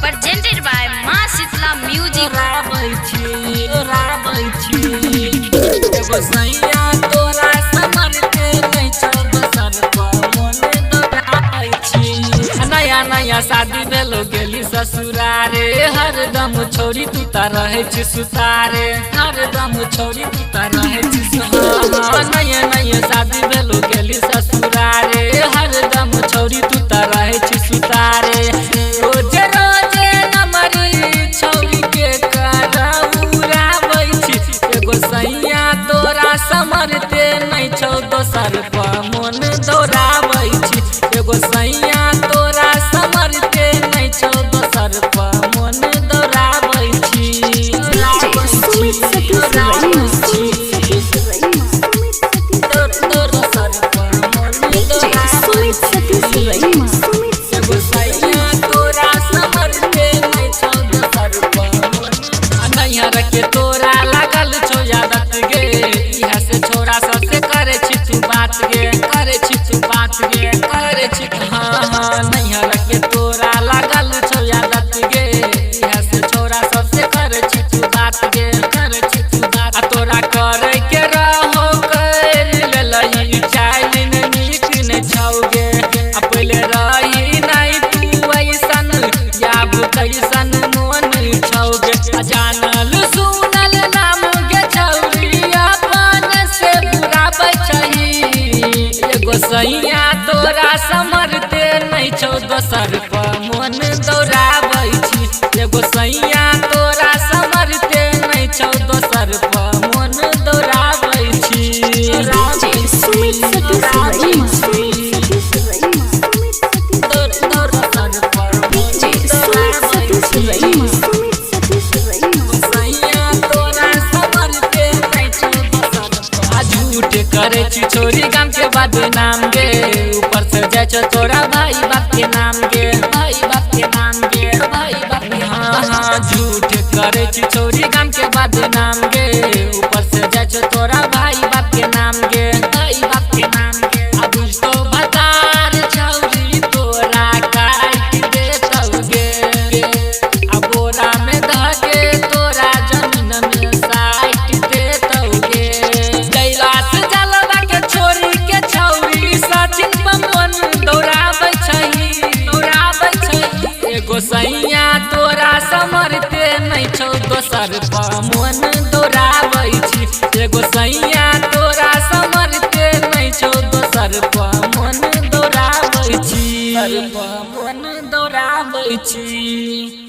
presented by Ma Shitla Music। नया नया शादी भेलो गेली ससुरारे, हरदम छोड़ी तू रहे सुतारे, हरदम छोड़ी तू रहे नया नया शादी भेलो गेली ससुरारे, हरदम छोड़ी तू रहे सुतारे। रोजे रोजे नमरी छौरी के कराउराबै छी, एगो सैया तोरा समरते नहीं छौ दोसर पर मन दौड़ाबै छी, एगो सैया तोरा समरते नहीं छौ दोसर पर मन दौड़ाबै छी। के तोरा लागल छौ यादत गे, इहा से छोरा सबसे करे छी तू बात गे, करे छी तू बात गे, करे छी हाँ नैहर के तोरा लागल छौ यादत गे, इहा से छोरा सबसे करे छी तू बात गे, करे छी तू बात। आ तोरा करे के रहो कर लेलही चाइल नीक न छौ गे, आ पहले रही नहीं तू ऐसन या कैसन मन छौ गे। जानल सुनल नाम गे छौरी अपन से बुराबै छही, एगो सैया तोरा समरते नहीं छौ दोसर पर मन दौड़ाबै छी, एगो सैया तोरा समरते नहीं छौ दोसर पर मन दौड़ाबै छी। करे छी छोरी गाम के बदनाम गे, ऊपर से जाय छो तोरा भाई बाप के नाम गे, भाई बाप के नाम गे, भाई बाप के हाँ झूठ करे छी छोरी गाम के बदनाम गे, ऊपर से जाय छो तोरा भाई बाप के नाम गे, भाई बाप के नाम गे। अब तो बतार छौरी तोरा काट देतौ गे, अब बोरा में धके तोरा जमीन में साइट देतौ गे। कैलाश जलवा के छोरी के छौरी सचिन बमन दौड़ाबै छही, दौड़ाबै छही, एगो सैया तोरा समरते नहीं छौ दोसर पर मन दौड़ाबै छी, एगो सैया तोरा समरते नहीं छौ दोसर पर मन दौड़ाबै छी, मन दौड़ाबै छी।